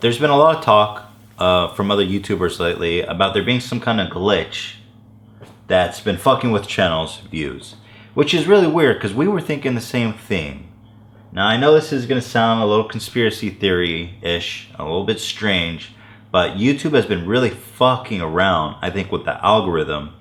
There's been a lot of talk from other YouTubers lately about there being some kind of glitch that's been fucking with channels' views, which is really weird because we were thinking the same thing. Now I know this is going to sound a little conspiracy theory-ish, a little bit strange, but YouTube has been really fucking around, I think, with the algorithm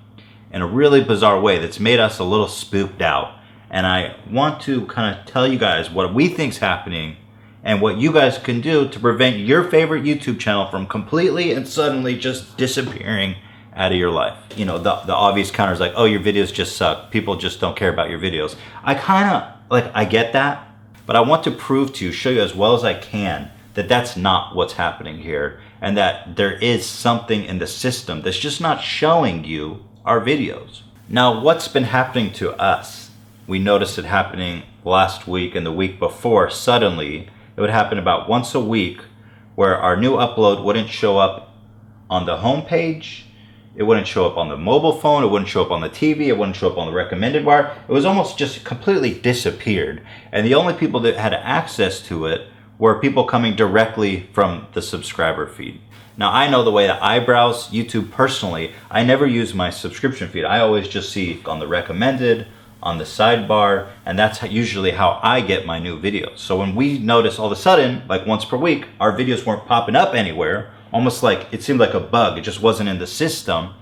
in a really bizarre way that's made us a little spooked out. And I want to kind of tell you guys what we think's happening and what you guys can do to prevent your favorite YouTube channel from completely and suddenly just disappearing out of your life. You know, the obvious counter is like, oh, your videos just suck. People just don't care about your videos. I get that, but I want to prove to you, show you as well as I can, that that's not what's happening here, and that there is something in the system that's just not showing you our videos. Now, what's been happening to us? We noticed it happening last week and the week before. Suddenly, it would happen about once a week where our new upload wouldn't show up on the home page. It wouldn't show up on the mobile phone, it wouldn't show up on the TV, it wouldn't show up on the recommended bar. It was almost just completely disappeared. And the only people that had access to it were people coming directly from the subscriber feed. Now I know the way that I browse YouTube personally, I never use my subscription feed. I always just see on the recommended, on the sidebar, and that's usually how I get my new videos. So when we noticed all of a sudden, like once per week, our videos weren't popping up anywhere, almost like it seemed like a bug, it just wasn't in the system.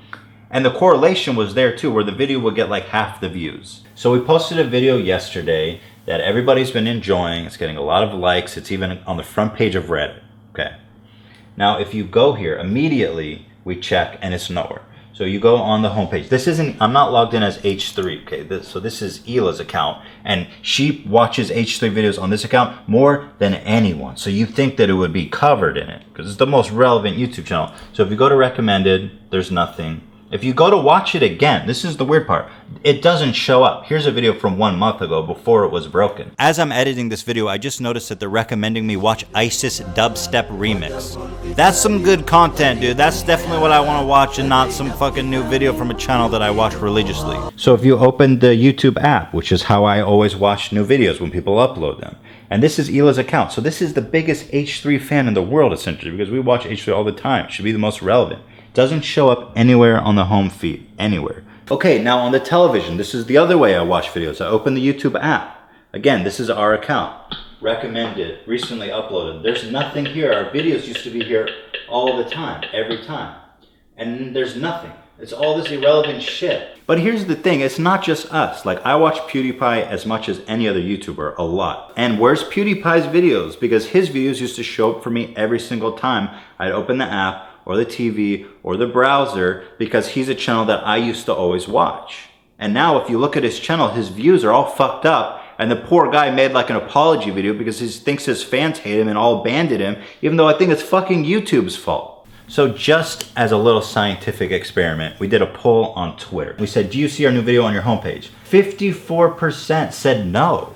And the correlation was there too, where the video would get like half the views. So we posted a video yesterday that everybody's been enjoying. It's getting a lot of likes. It's even on the front page of Reddit. Okay. Now, if you go here, immediately we check and it's nowhere. So you go on the homepage. This isn't, I'm not logged in as H3, okay? So this is Hila's account, and she watches H3 videos on this account more than anyone. So you think that it would be covered in it, because it's the most relevant YouTube channel. So if you go to recommended, there's nothing. If you go to watch it again, this is the weird part, it doesn't show up. Here's a video from 1 month ago before it was broken. As I'm editing this video, I just noticed that they're recommending me watch ISIS Dubstep Remix. That's some good content, dude. That's definitely what I want to watch, and not some fucking new video from a channel that I watch religiously. So if you open the YouTube app, which is how I always watch new videos when people upload them, and this is Hila's account. So this is the biggest H3 fan in the world, essentially, because we watch H3 all the time. It should be the most relevant. Doesn't show up anywhere on the home feed, anywhere. Okay, now on the television, this is the other way I watch videos. I open the YouTube app. Again, this is our account. Recommended, recently uploaded. There's nothing here. Our videos used to be here all the time, every time. And there's nothing. It's all this irrelevant shit. But here's the thing, it's not just us. Like, I watch PewDiePie as much as any other YouTuber, a lot. And where's PewDiePie's videos? Because his videos used to show up for me every single time I'd open the app, or the TV, or the browser, because he's a channel that I used to always watch. And now if you look at his channel, his views are all fucked up, and the poor guy made like an apology video because he thinks his fans hate him and all banded him, even though I think it's fucking YouTube's fault. So just as a little scientific experiment, we did a poll on Twitter. We said, do you see our new video on your homepage? 54% said no.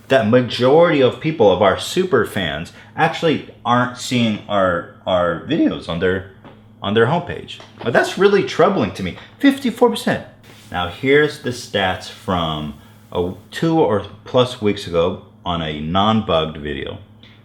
That majority of people, of our super fans, actually aren't seeing our videos on their homepage. But that's really troubling to me. 54%. Now here's the stats from 2 or plus weeks ago on a non-bugged video.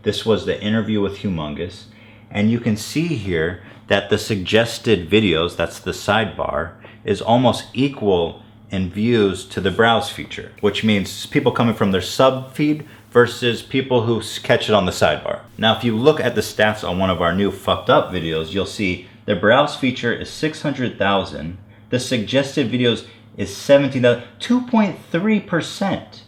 This was the interview with Humongous, and you can see here that the suggested videos, that's the sidebar, is almost equal in views to the browse feature, which means people coming from their sub feed versus people who catch it on the sidebar. Now, if you look at the stats on one of our new fucked up videos, you'll see the browse feature is 600,000. The suggested videos is 17,000, 2.3%.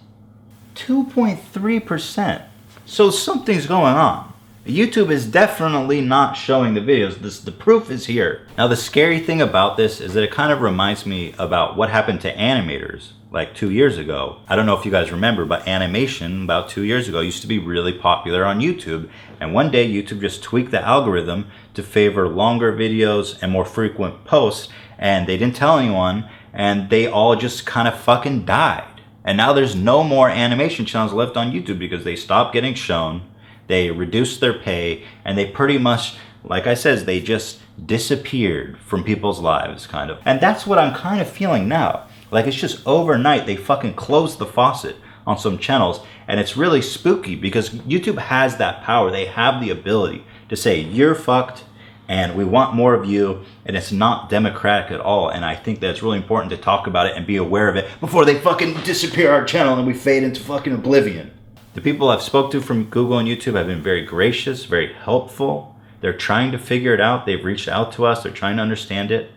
2.3%. So something's going on. YouTube is definitely not showing the videos. The proof is here. Now the scary thing about this is that it kind of reminds me about what happened to animators like 2 years ago. I don't know if you guys remember, but animation about 2 years ago used to be really popular on YouTube. And one day YouTube just tweaked the algorithm to favor longer videos and more frequent posts, and they didn't tell anyone, and they all just kind of fucking died. And now there's no more animation channels left on YouTube because they stopped getting shown. They reduced their pay, and they pretty much, like I said, they just disappeared from people's lives, kind of. And that's what I'm kind of feeling now. Like, it's just overnight, they fucking closed the faucet on some channels, and it's really spooky because YouTube has that power. They have the ability to say you're fucked and we want more of you, and it's not democratic at all. And I think that it's really important to talk about it and be aware of it before they fucking disappear our channel and we fade into fucking oblivion. The people I've spoke to from Google and YouTube have been very gracious, very helpful. They're trying to figure it out. They've reached out to us. They're trying to understand it.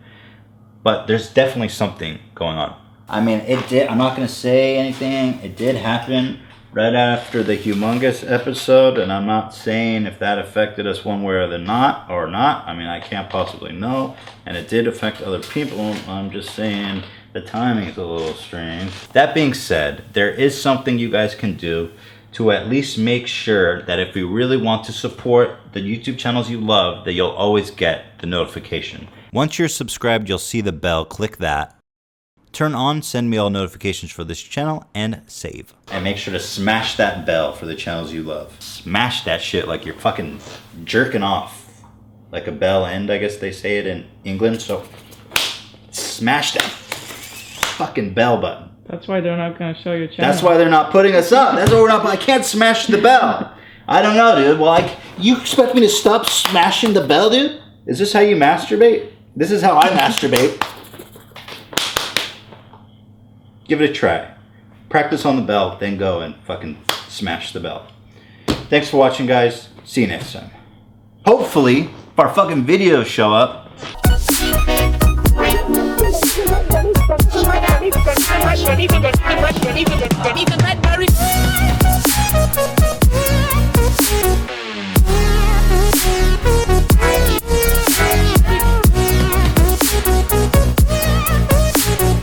But there's definitely something going on. I mean, it did. I'm not going to say anything. It did happen right after the humongous episode. And I'm not saying if that affected us one way or not. I mean, I can't possibly know. And it did affect other people. I'm just saying the timing is a little strange. That being said, there is something you guys can do to at least make sure that if you really want to support the YouTube channels you love, that you'll always get the notification. Once you're subscribed, you'll see the bell. Click that. Turn on send me all notifications for this channel and save. And make sure to smash that bell for the channels you love. Smash that shit like you're fucking jerking off. Like a bell end, I guess they say it in England. So smash that fucking bell button. That's why they're not going to show your channel. That's why they're not putting us up. That's why we're not. I can't smash the bell. I don't know, dude. Well, you expect me to stop smashing the bell, dude? Is this how you masturbate? This is how I masturbate. Give it a try. Practice on the bell, then go and fucking smash the bell. Thanks for watching, guys. See you next time. Hopefully, if our fucking videos show up. Ready for the